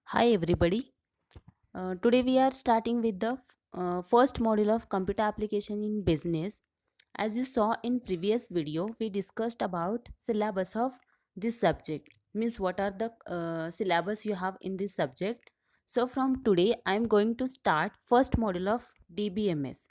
Hi everybody. Today we are starting with the first module of computer application in business. As you saw in previous video, we discussed about syllabus of this subject. Means what are the syllabus you have in this subject. So from today I am going to start first module of DBMS.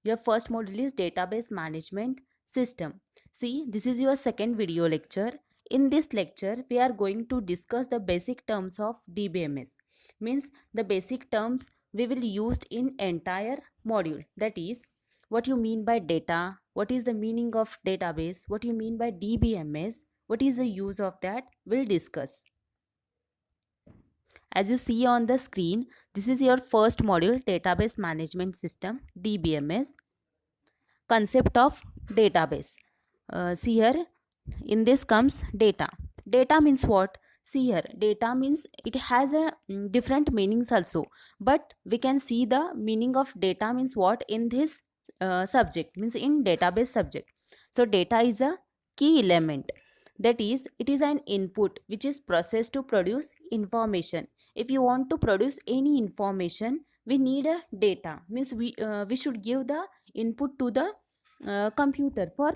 Your first module is database management system. See, this is your second video lecture. In this lecture, we are going to discuss the basic terms of DBMS. Means the basic terms we will use in entire module. That is, what you mean by data, what is the meaning of database, what you mean by DBMS, what is the use of that, we'll discuss. As you see on the screen, this is your first module, database management system, DBMS. Concept of database. See here, in this comes data. Data means what? See here, data means it has a different meanings also, but we can see the meaning of data means what in this subject, means in database subject. So data is a key element, that is it is an input which is processed to produce information. If you want to produce any information, we need a data, means we should give the input to the computer. For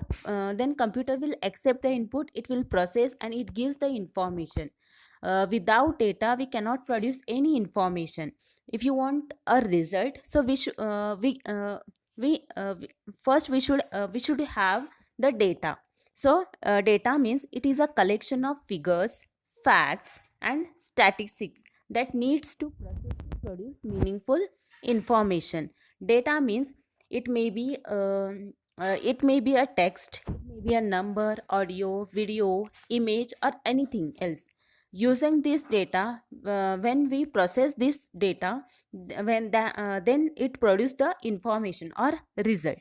then computer will accept the input, it will process and it gives the information. Without data we cannot produce any information. If you want a result, so we first we should have the data. So data means it is a collection of figures, facts and statistics that needs to process to produce meaningful information. Data means it may be it may be a text, it may be a number, audio, video, image, or anything else. Using this data, when we process this data, then it produce the information or result.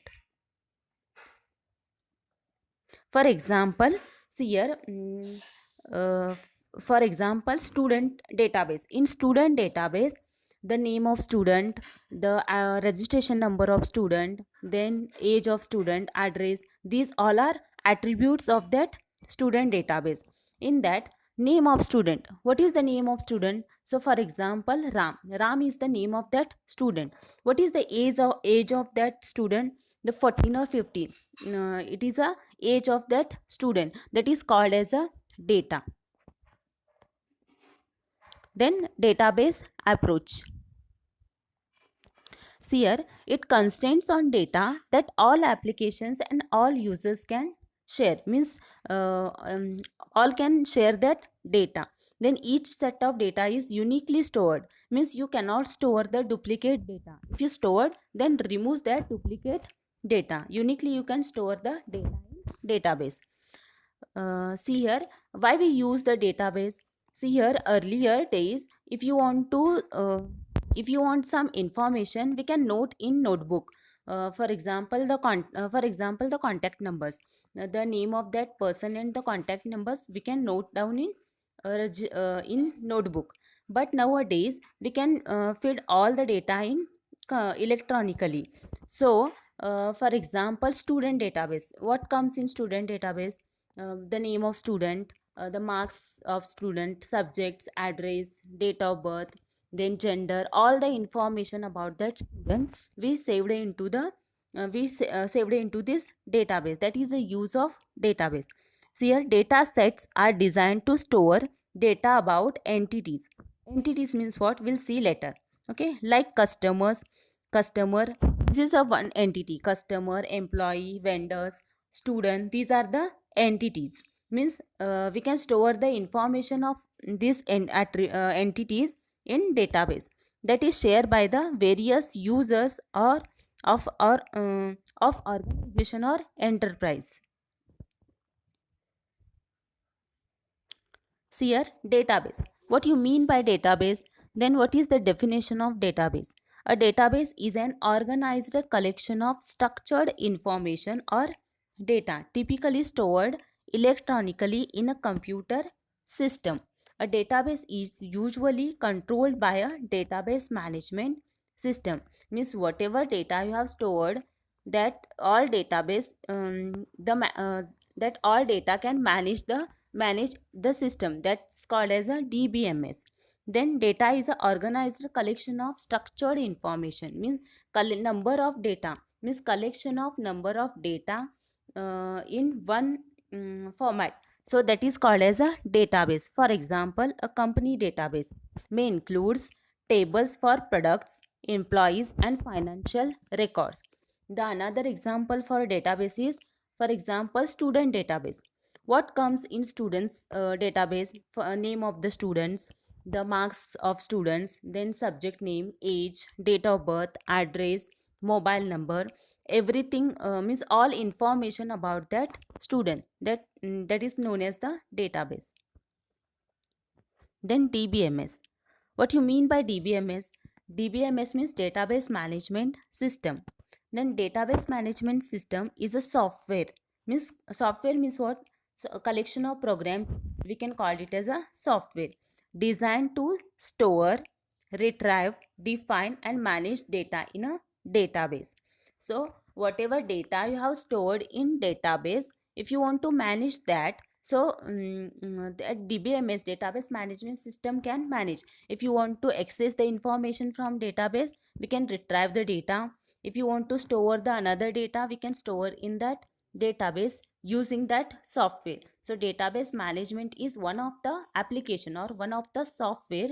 For example, see here, uh, for example, student database. In student database, the name of student, the registration number of student, then age of student, address, these all are attributes of that student database. In that, name of student, what is the name of student? So for example, Ram is the name of that student. What is the age of that student? The 14 or 15. It is a age of that student, that is called as a data. Then database approach. See here, it constrains on data that all applications and all users can share. Means all can share that data. Then each set of data is uniquely stored. Means you cannot store the duplicate data. If you store, then remove that duplicate data. Uniquely you can store the data in database. See here, why we use the database. See here, earlier days, if you want some information, we can note in notebook. For example, the contact numbers, the name of that person and the contact numbers we can note down in notebook. But nowadays we can feed all the data in electronically. So for example, student database, what comes in student database? The name of student, the marks of student, subjects, address, date of birth, then gender, all the information about that student we saved into the saved into this database. That is the use of database. See here, data sets are designed to store data about entities. Entities means what? We'll see later. Okay, like customer, this is a one entity. Customer, employee, vendors, student, these are the entities. Means we can store the information of these entities in database, that is shared by the various users of organization or enterprise. See here, database. What you mean by database? Then what is the definition of database? A database is an organized collection of structured information or data, typically stored electronically in a computer system. A database is usually controlled by a database management system. Means whatever data you have stored, that all database that all data can manage the system, that's called as a DBMS. Then data is a organized collection of structured information, means number of data, means collection of number of data in one format. So that is called as a database. For example, a company database may includes tables for products, employees, and financial records. The another example for a database is, for example, student database. What comes in students database? For name of the students, the marks of students, then subject name, age, date of birth, address, mobile number, everything, means all information about that student, that is known as the database. Then DBMS. What you mean by DBMS? DBMS means database management system. Then database management system is a software. Means software means what? So a collection of programs. We can call it as a software designed to store, retrieve, define, and manage data in a database. So whatever data you have stored in database, if you want to manage that, so that DBMS, database management system, can manage. If you want to access the information from database, we can retrieve the data. If you want to store the another data, we can store in that database using that software. So database management is one of the application or one of the software.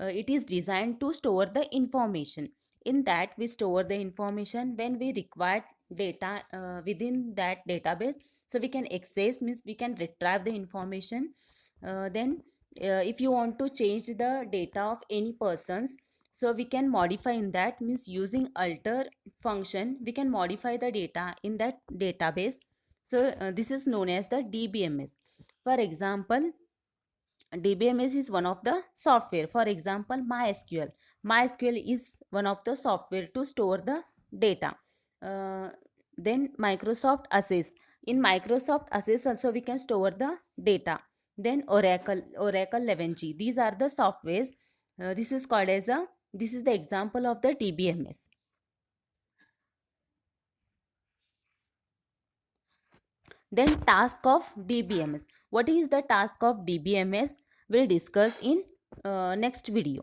It is designed to store the information. In that we store the information when we require data within that database, so we can access, means we can retrieve the information. Then if you want to change the data of any persons, so we can modify in that, means using alter function we can modify the data in that database. So this is known as the DBMS. For example, DBMS is one of the software. For example, MySQL. MySQL is one of the software to store the data. Uh, then Microsoft Access. In Microsoft Access also we can store the data. Then Oracle 11g. These are the softwares. This is called as a, this is the example of the DBMS. Then task of DBMS. What is the task of DBMS? We'll discuss in next video.